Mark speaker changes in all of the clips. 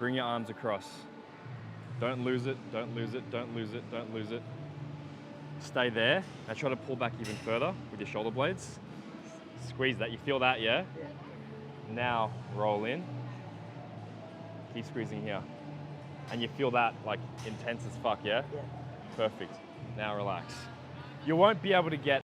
Speaker 1: Bring your arms across. Don't lose it, don't lose it, don't lose it, don't lose it. Stay there. Now try to pull back even further with your shoulder blades. Squeeze that. You feel that, yeah?
Speaker 2: Yeah.
Speaker 1: Now roll in. Keep squeezing here. And you feel that like intense as fuck, yeah?
Speaker 2: Yeah.
Speaker 1: Perfect. Now relax. You won't be able to get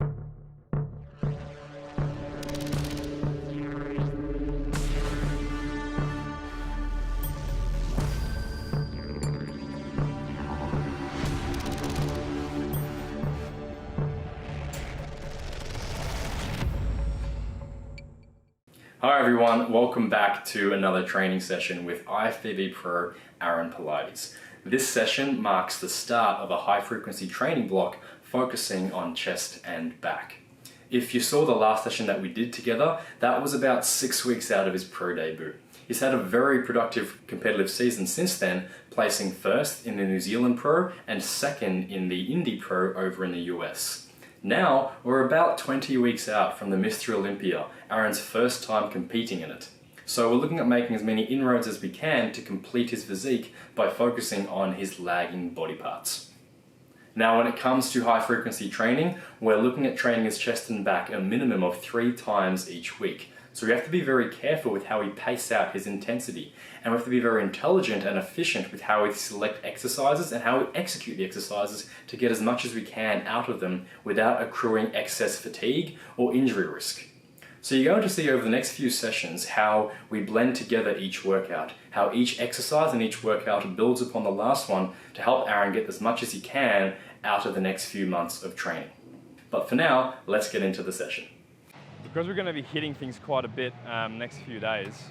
Speaker 1: Hi everyone, welcome back to another training session with IFBB Pro Aaron Polites. This session marks the start of a high frequency training block focusing on chest and back. If you saw the last session that we did together, that was about 6 weeks out of his pro debut. He's had a very productive competitive season since then, placing first in the New Zealand Pro and second in the Indy Pro over in the US. Now, we're about 20 weeks out from the Mr Olympia, Aaron's first time competing in it. So we're looking at making as many inroads as we can to complete his physique by focusing on his lagging body parts. Now when it comes to high frequency training, we're looking at training his chest and back a minimum of 3 times each week. So we have to be very careful with how we pace out his intensity, and we have to be very intelligent and efficient with how we select exercises and how we execute the exercises to get as much as we can out of them without accruing excess fatigue or injury risk. So you're going to see over the next few sessions how we blend together each workout, how each exercise and each workout builds upon the last one to help Aaron get as much as he can out of the next few months of training. But for now, let's get into the session. Because we're going to be hitting things quite a bit next few days,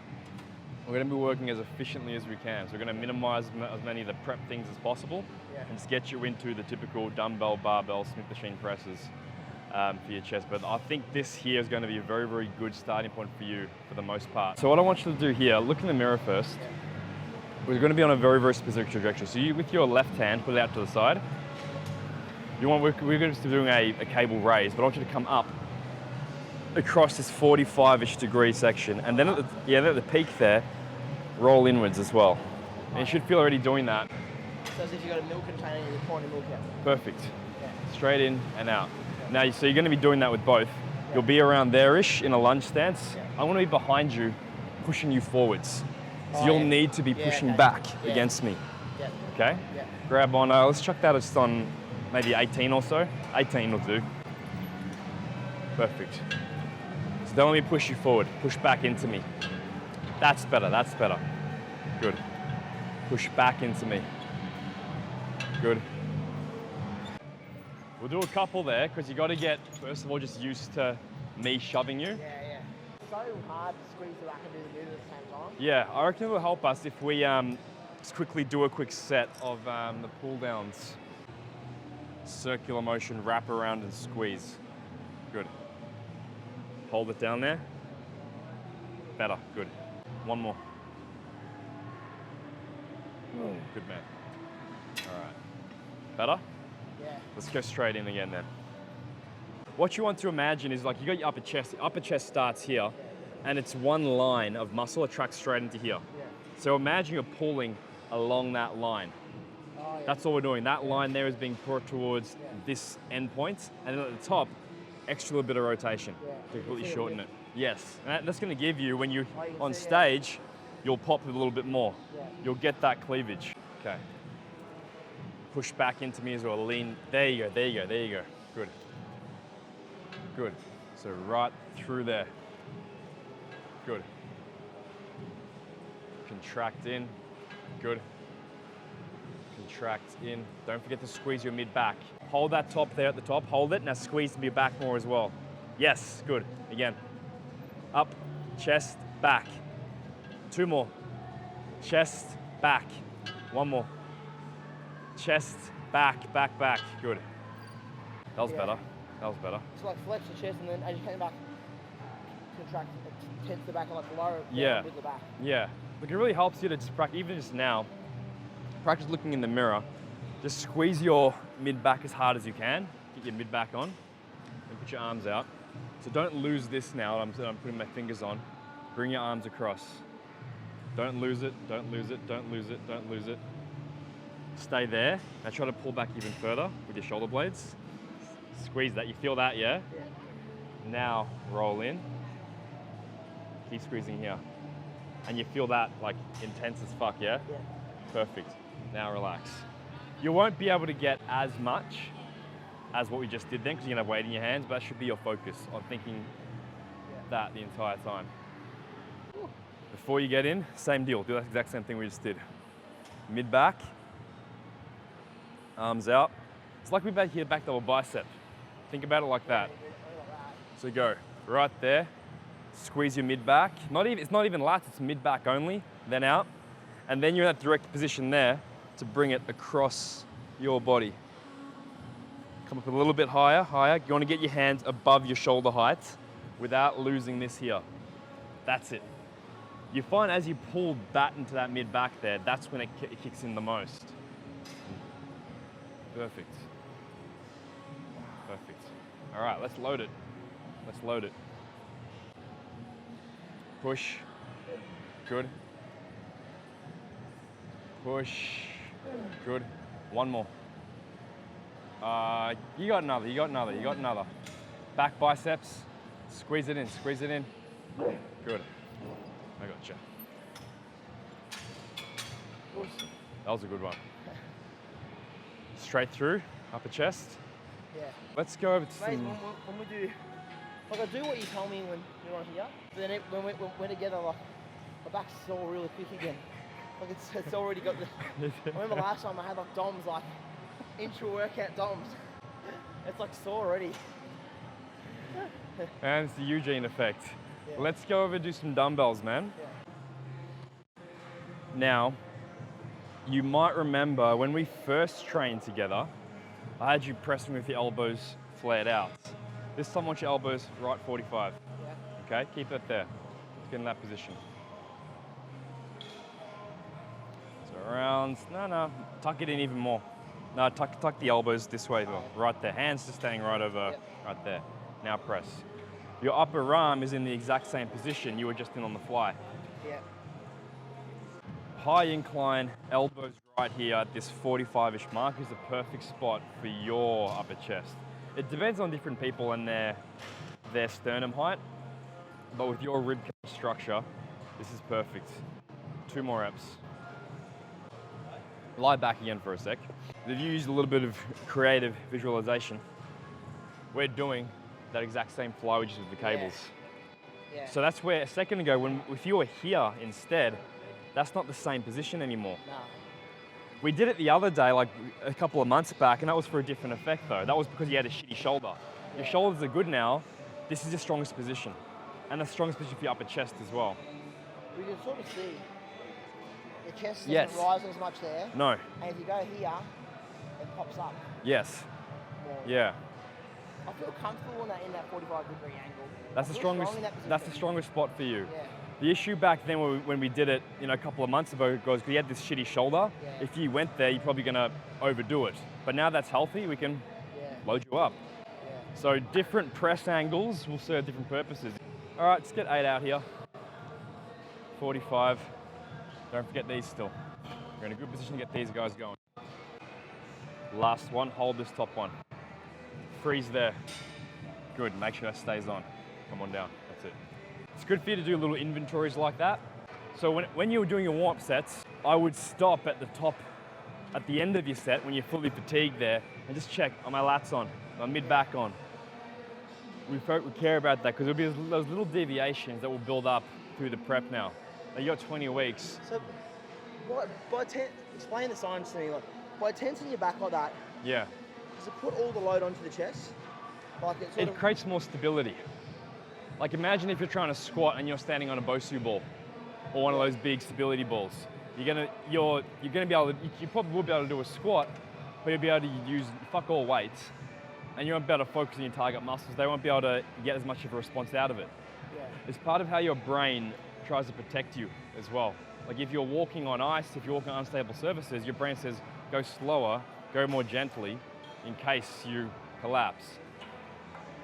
Speaker 1: we're going to be working as efficiently as we can. So we're going to minimize as many of the prep things as possible and just get you into the typical dumbbell, barbell, Smith machine presses for your chest. But I think this here is going to be a very, very good starting point for you for the most part. So what I want you to do here, look in the mirror first. We're going to be on a very, very specific trajectory. So you, with your left hand, put it out to the side. We're going to be doing a cable raise, but I want you to come up across this 45-ish degree section, and then at the peak there, roll inwards as well. And you should feel already doing that.
Speaker 2: So as if you've got a milk container and you're pouring milk out.
Speaker 1: Perfect.
Speaker 2: Yeah.
Speaker 1: Straight in and out. Now, so you're going to be doing that with both. Yeah. You'll be around there-ish in a lunge stance. Yeah. I want to be behind you, pushing you forwards. So you'll need to be pushing back against me.
Speaker 2: Yeah.
Speaker 1: Okay?
Speaker 2: Yeah.
Speaker 1: Grab on, let's chuck that just on maybe 18 or so. 18 will do. Perfect. So don't let me push you forward. Push back into me. That's better, that's better. Good. Push back into me. Good. We'll do a couple there, because you got to get, first of all, just used to me shoving you.
Speaker 2: Yeah. It's so hard to squeeze the back and do the move at the same time.
Speaker 1: Yeah, I reckon it will help us if we just quickly do a quick set of the pull downs. Circular motion, wrap around and squeeze. Good. Hold it down there. Better, good. One more. Good man. All right. Better?
Speaker 2: Yeah.
Speaker 1: Let's go straight in again then. What you want to imagine is like you got your upper chest. The upper chest starts here, and it's one line of muscle that tracks straight into here.
Speaker 2: Yeah.
Speaker 1: So imagine you're pulling along that line.
Speaker 2: Oh, yeah.
Speaker 1: That's all we're doing. That line there is being brought towards this end point, and then at the top, extra little bit of rotation to completely shorten it. Yes, and that's going to give you, when you're on stage, you'll pop it a little bit more.
Speaker 2: Yeah.
Speaker 1: You'll get that cleavage. Okay. Push back into me as well. Lean. There you go, there you go, there you go. Good. Good. So right through there. Good. Contract in. Good. Contract in. Don't forget to squeeze your mid back. Hold that top there at the top. Hold it. Now squeeze to your back more as well. Yes. Good. Again. Up. Chest. Back. 2 more. Chest. Back. 1 more. Chest. Back. Back. Back. Good. That was better. That was better.
Speaker 2: So like flex the chest, and then as you came back, contract, tense the back and like lower it
Speaker 1: Yeah.
Speaker 2: with the back.
Speaker 1: Yeah. Look, it really helps you to just practice, even just now, practice looking in the mirror. Just squeeze your mid back as hard as you can. Get your mid back on and put your arms out. So don't lose this now. I'm putting my fingers on. Bring your arms across. Don't lose it, don't lose it, don't lose it, don't lose it. Stay there. Now try to pull back even further with your shoulder blades. Squeeze that. You feel that, yeah?
Speaker 2: Yeah.
Speaker 1: Now roll in. Keep squeezing here. And you feel that like intense as fuck, yeah?
Speaker 2: Yeah.
Speaker 1: Perfect. Now relax. You won't be able to get as much as what we just did then because you're gonna have weight in your hands, but that should be your focus on thinking that the entire time. Before you get in, same deal. Do that exact same thing we just did. Mid back, arms out. It's like we're back here, back double bicep. Think about it like that. So go right there, squeeze your mid back. It's not even lats, it's mid back only, then out. And then you're in that direct position there to bring it across your body. Come up a little bit higher, higher. You want to get your hands above your shoulder height without losing this here. That's it. You find as you pull that into that mid back there, that's when it kicks in the most. Perfect. Perfect. All right, let's load it. Let's load it. Push. Good. Push. Good. One more. You got another, you got another, you got another. Back biceps. Squeeze it in, squeeze it in. Good. I gotcha. That was a good one. Straight through, upper chest.
Speaker 2: Yeah.
Speaker 1: Let's go over to
Speaker 2: Mate,
Speaker 1: some...
Speaker 2: when we do, like I do what you told me when we were here, but then when we're together, like my back's sore really quick again. Like it's already got the. I remember last time I had like DOMs, like intra-workout DOMs. It's like sore already.
Speaker 1: And it's the Eugene effect.
Speaker 2: Yeah.
Speaker 1: Let's go over and do some dumbbells, man.
Speaker 2: Yeah.
Speaker 1: Now, you might remember when we first trained together, I had you pressing with your elbows flared out. This time I want your elbows right 45.
Speaker 2: Yeah.
Speaker 1: Okay, keep it there. Let's get in that position. So around, no, tuck it in even more. No, tuck the elbows this way, right there. Hands just staying right over, right there. Now press. Your upper arm is in the exact same position you were just in on the fly.
Speaker 2: Yeah.
Speaker 1: High incline, elbows right here at this 45-ish mark is the perfect spot for your upper chest. It depends on different people and their sternum height, but with your rib cage structure, this is perfect. 2 more reps. Lie back again for a sec. If you use a little bit of creative visualization, we're doing that exact same fly we just with the cables.
Speaker 2: Yeah.
Speaker 1: So that's where a second ago, if you were here instead, that's not the same position anymore.
Speaker 2: No.
Speaker 1: We did it the other day, like a couple of months back, and that was for a different effect though. That was because you had a shitty shoulder. Your shoulders are good now. This is your strongest position. And the strongest position for your upper chest as well.
Speaker 2: We can sort of see the chest doesn't rise as much there.
Speaker 1: No.
Speaker 2: And if you go here, it pops up.
Speaker 1: Yes.
Speaker 2: More.
Speaker 1: Yeah.
Speaker 2: I feel comfortable in that 45-degree angle.
Speaker 1: That's the strongest spot for you.
Speaker 2: Yeah.
Speaker 1: The issue back then when we did it, a couple of months ago, was because you had this shitty shoulder.
Speaker 2: Yeah.
Speaker 1: If you went there, you're probably gonna overdo it. But now that's healthy, we can load you up.
Speaker 2: Yeah.
Speaker 1: So different press angles will serve different purposes. All right, let's get 8 out here. 45. Don't forget these still. You're in a good position to get these guys going. Last one, hold this top one. Freeze there. Good, make sure that stays on. Come on down, that's it. It's good for you to do little inventories like that. So when you were doing your warm-up sets, I would stop at the top, at the end of your set when you're fully fatigued there, and just check, are my lats on? Are my mid-back on? We care about that because there'll be those little deviations that will build up through the prep now. You got 20 weeks.
Speaker 2: So, explain the science to me. Like, by tensing your back like that, does it put all the load onto the chest? Like it
Speaker 1: creates more stability. Like imagine if you're trying to squat and you're standing on a Bosu ball or one of those big stability balls. You're gonna be able to, you probably will be able to do a squat, but you'll be able to use fuck all weights, and you won't be able to focus on your target muscles. They won't be able to get as much of a response out of it.
Speaker 2: Yeah.
Speaker 1: It's part of how your brain tries to protect you as well. Like if you're walking on ice, if you're walking on unstable surfaces, your brain says, go slower, go more gently, in case you collapse.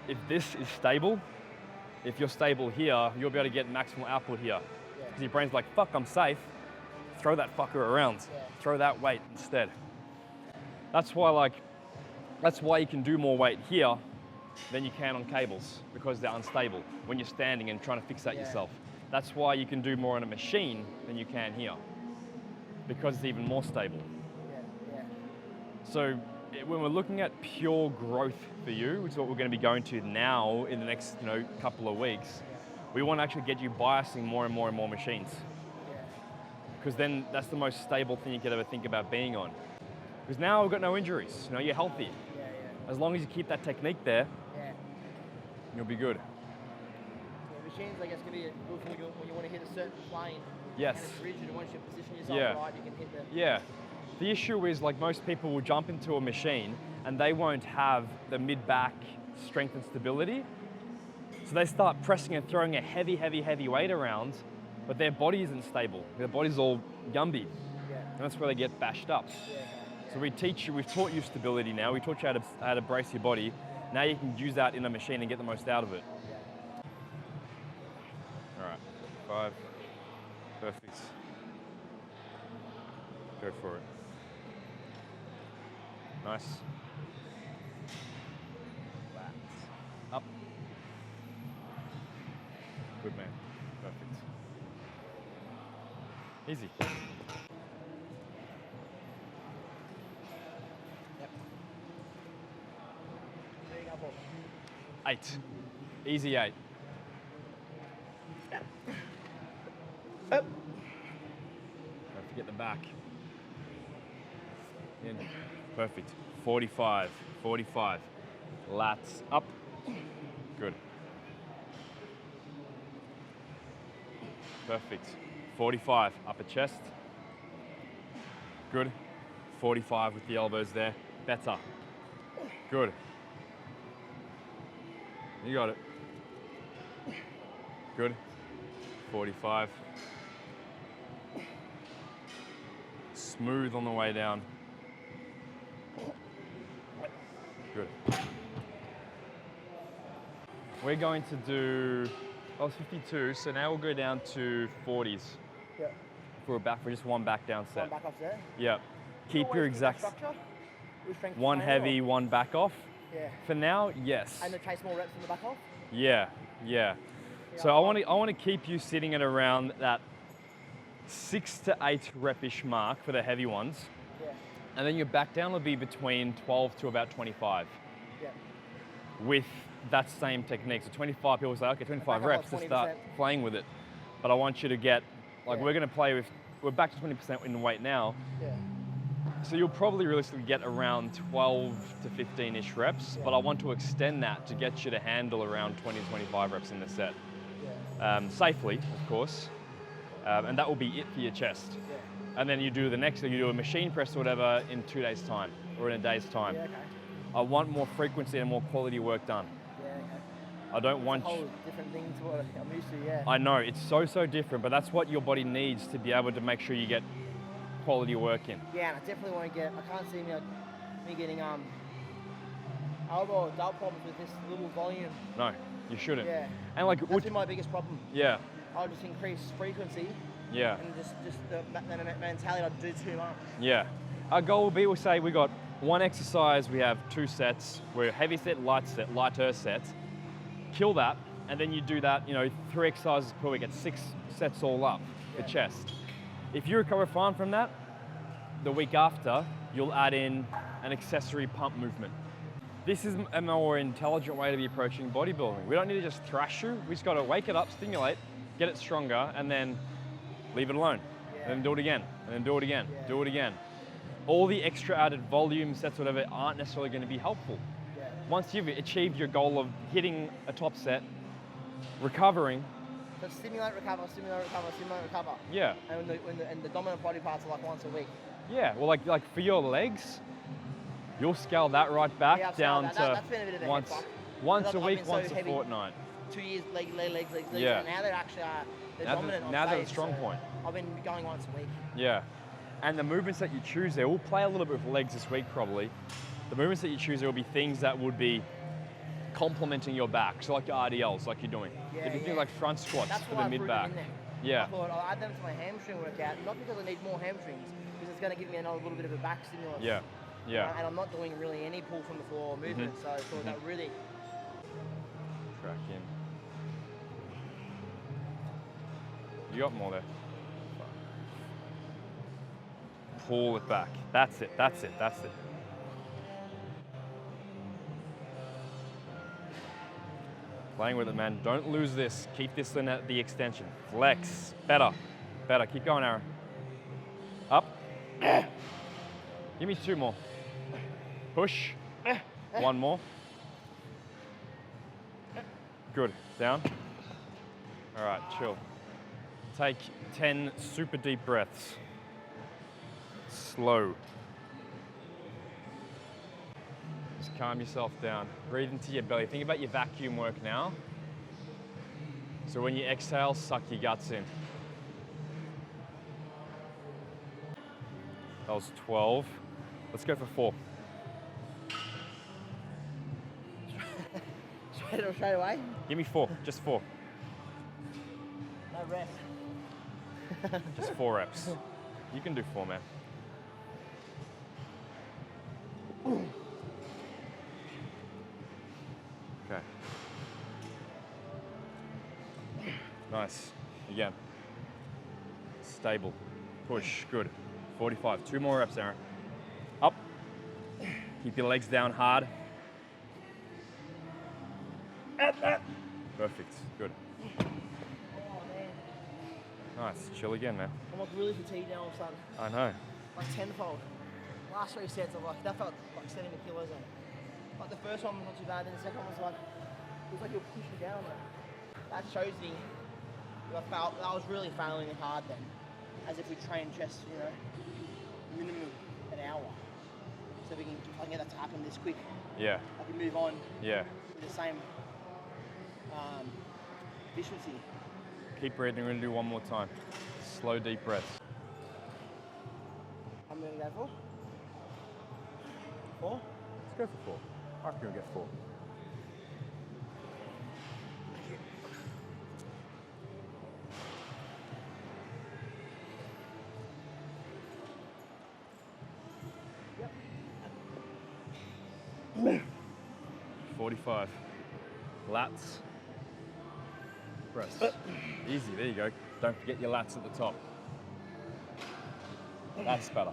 Speaker 1: If this is stable, if you're stable here, you'll be able to get maximal output here.
Speaker 2: Yeah.
Speaker 3: because your brain's like, fuck, I'm safe. Throw that fucker around.
Speaker 2: Yeah.
Speaker 3: Throw that weight instead. That's why you can do more weight here than you can on cables, because they're unstable when you're standing and trying to fix that yourself. That's why you can do more on a machine than you can here, because it's even more stable.
Speaker 2: Yeah.
Speaker 3: So when we're looking at pure growth for you, which is what we're going to be going to now in the next couple of weeks, we want to actually get you biasing more and more and more machines. Because then that's the most stable thing you could ever think about being on. Because now we've got no injuries, you're healthy. As long as you keep that technique there, you'll be good.
Speaker 2: Yeah, machines, I guess, can be good for when you want to hit a certain plane.
Speaker 3: Yes.
Speaker 2: And it's rigid, and once you position yourself right, you can hit the...
Speaker 3: Yeah. The issue is, like, most people will jump into a machine and they won't have the mid-back strength and stability. So they start pressing and throwing a heavy weight around, but their body isn't stable. Their body's all Gumby.
Speaker 2: Yeah.
Speaker 3: And that's where they get bashed up. So we've taught you stability now. We taught you how to brace your body. Now you can use that in a machine and get the most out of it. All right, 5, perfect. Go for it. Nice. Up. Good man, perfect. Easy.
Speaker 2: Yep. There you go, Paul.
Speaker 3: 8. Easy 8.
Speaker 2: Up.
Speaker 3: Don't forget the back. In. Perfect. 45. 45. Lats up. Good. Perfect. 45. Upper chest. Good. 45 with the elbows there. Better. Good. You got it. Good. 45. Smooth on the way down. Good. We're going to do, that was 52, so now we'll go down to 40s.
Speaker 2: Yeah.
Speaker 3: For just one back down set.
Speaker 2: One back off there.
Speaker 3: Yep. Keep your exact, one heavy, one back off.
Speaker 2: Yeah.
Speaker 3: For now, yes.
Speaker 2: And the chase more reps in the back off?
Speaker 3: Yeah. So I want to keep you sitting at around that 6 to 8 rep-ish mark for the heavy ones.
Speaker 2: Yeah.
Speaker 3: And then your back down will be between 12 to about 25.
Speaker 2: Yeah.
Speaker 3: With that same technique. So 25, people say, okay, 25 reps to start playing with it. But I want you to get, like, we're going to play with, we're back to 20% in weight now.
Speaker 2: Yeah.
Speaker 3: So you'll probably realistically get around 12 to 15-ish reps, but I want to extend that to get you to handle around 20 to 25 reps in the set.
Speaker 2: Yeah.
Speaker 3: Safely, of course. And that will be it for your chest.
Speaker 2: Yeah.
Speaker 3: And then you do the next thing, you do a machine press or whatever in 2 days' time, or in a day's time.
Speaker 2: Yeah, okay.
Speaker 3: I want more frequency and more quality work done.
Speaker 2: Yeah, okay.
Speaker 3: I don't want...
Speaker 2: It's a whole different thing to what I'm used to, yeah.
Speaker 3: I know, it's so different, but that's what your body needs to be able to make sure you get quality work in.
Speaker 2: Yeah, and I definitely won't get, I can't see me getting elbow or delt problems with this little volume.
Speaker 3: No, you shouldn't.
Speaker 2: Yeah.
Speaker 3: And like,
Speaker 2: That's been my biggest problem.
Speaker 3: Yeah.
Speaker 2: I'll just increase frequency.
Speaker 3: Yeah.
Speaker 2: And just the mentality I'd do too much.
Speaker 3: Yeah. Our goal will be, we'll say we got one exercise, we have 2 sets, we're heavy set, lighter set. Kill that, and then you do that, 3 exercises per week at 6 sets all up, the chest. If you recover fine from that, the week after, you'll add in an accessory pump movement. This is a more intelligent way to be approaching bodybuilding. We don't need to just thrash you, we just gotta wake it up, stimulate, get it stronger, and then leave it alone. And then do it again, and then do it again, do it again. All the extra added volume sets, whatever, aren't necessarily gonna be helpful. Once you've achieved your goal of hitting a top set, recovering.
Speaker 2: So stimulate, recover, stimulate, recover, stimulate, recover.
Speaker 3: Yeah.
Speaker 2: And the dominant body parts are like once a week.
Speaker 3: Yeah, well, like for your legs, you'll scale that right back down to
Speaker 2: that's been a bit of a
Speaker 3: once a week, once a fortnight.
Speaker 2: 2 years, legs.
Speaker 3: Yeah.
Speaker 2: And now they're actually they're dominant.
Speaker 3: Now they're the strong point.
Speaker 2: I've been going once a week.
Speaker 3: Yeah. And the movements that you choose there, we'll play a little bit with legs this week probably. The movements that you choose there will be things that would be complementing your back. So like your RDLs, like you're doing. If you think like front squats for the mid back. Yeah.
Speaker 2: I thought I'll add them to my hamstring workout, not because I need more hamstrings, because it's going to give me another little bit of a back stimulus.
Speaker 3: Yeah. Yeah.
Speaker 2: And I'm not doing really any pull from the floor movement, so I thought that really...
Speaker 3: Track in. You got more there. Pull it back. That's it, that's it, that's it. Playing with it, man. Don't lose this. Keep this in the extension. Flex. Better. Better. Keep going, Aaron. Up. Give me 2 more. Push. 1 more. Good. Down. All right, chill. Take 10 super deep breaths. Slow. Just calm yourself down. Breathe into your belly. Think about your vacuum work now. So when you exhale, suck your guts in. That was 12. Let's go for 4.
Speaker 2: Straight away?
Speaker 3: Give me 4, just 4.
Speaker 2: No rest.
Speaker 3: Just 4 reps. You can do 4, man. Okay. Nice. Again. Stable. Push. Good. 45. 2 more reps, Aaron. Up. Keep your legs down hard. Perfect. Good.
Speaker 2: Oh, man.
Speaker 3: Nice. Chill again, man.
Speaker 2: I'm like really fatigued now all of a sudden.
Speaker 3: I know.
Speaker 2: Like tenfold. Last 3 sets, I'm like, that felt like 70 kilos on. Like the first one was not too bad, then the second one was like, it was like you're pushing down there. That shows me that I was really failing hard then. As if we trained just, you know, minimum an hour. So I can get that to happen this quick.
Speaker 3: Yeah.
Speaker 2: I can move on
Speaker 3: Yeah.
Speaker 2: with the same efficiency.
Speaker 3: Keep breathing. We're going to do 1 more time. Slow, deep breaths.
Speaker 2: I'm going to go for 4.
Speaker 3: Let's go for 4. I reckon we'll get 4.
Speaker 2: Yep.
Speaker 3: 45. Lats. Press. Easy, there you go. Don't forget your lats at the top. That's better.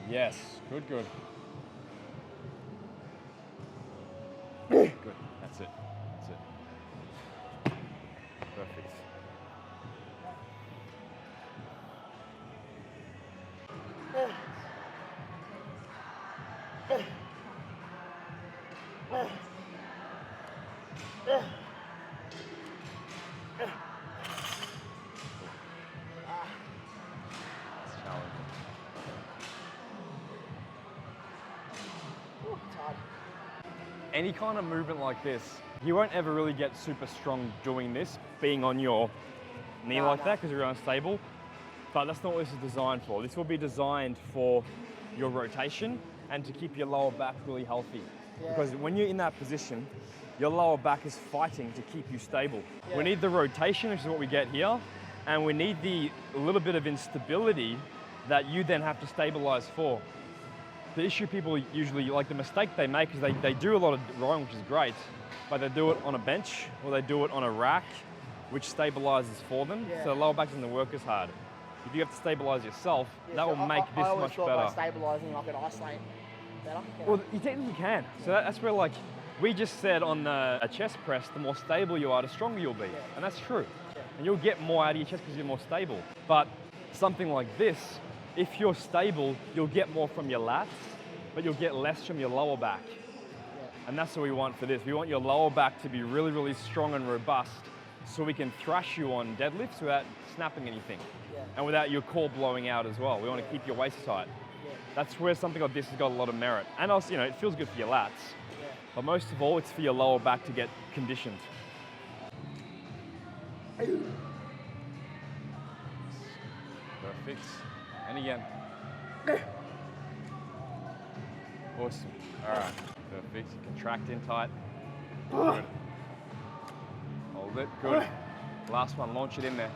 Speaker 3: Yes, good, good. Good, that's it, that's it. Perfect. It's challenging.
Speaker 2: It's hard.
Speaker 3: Any kind of movement like this, you won't ever really get super strong doing this, being on your knee like that, because you're unstable. But that's not what this is designed for. This will be designed for your rotation and to keep your lower back really healthy.
Speaker 2: Yeah.
Speaker 3: Because when you're in that position, your lower back is fighting to keep you stable.
Speaker 2: Yeah.
Speaker 3: We need the rotation, which is what we get here, and we need the little bit of instability that you then have to stabilize for. The issue people usually, like the mistake they make is they do a lot of rowing, which is great, but they do it on a bench or they do it on a rack, which stabilizes for them.
Speaker 2: Yeah.
Speaker 3: So the lower back doesn't work as hard. If you have to stabilize yourself,
Speaker 2: Yeah,
Speaker 3: that
Speaker 2: so
Speaker 3: will make this
Speaker 2: I always
Speaker 3: much
Speaker 2: thought
Speaker 3: better.
Speaker 2: by stabilising, I could isolate better.
Speaker 3: Well, you technically can. So that's where, like, we just said on a chest press, the more stable you are, the stronger you'll be.
Speaker 2: Yeah.
Speaker 3: And that's true.
Speaker 2: Yeah.
Speaker 3: And you'll get more out of your chest because you're more stable. But something like this, if you're stable, you'll get more from your lats, but you'll get less from your lower back.
Speaker 2: Yeah.
Speaker 3: And that's what we want for this. We want your lower back to be really, really strong and robust so we can thrash you on deadlifts without snapping anything.
Speaker 2: Yeah.
Speaker 3: And without your core blowing out as well. We want to keep your waist tight.
Speaker 2: Yeah.
Speaker 3: That's where something like this has got a lot of merit. And also, you know, it feels good for your lats.
Speaker 2: Yeah.
Speaker 3: But most of all, it's for your lower back to get conditioned. Perfect. And again. Awesome. All right. Perfect. Contract in tight. Good. Hold Hold it, good. Last one, launch it in there.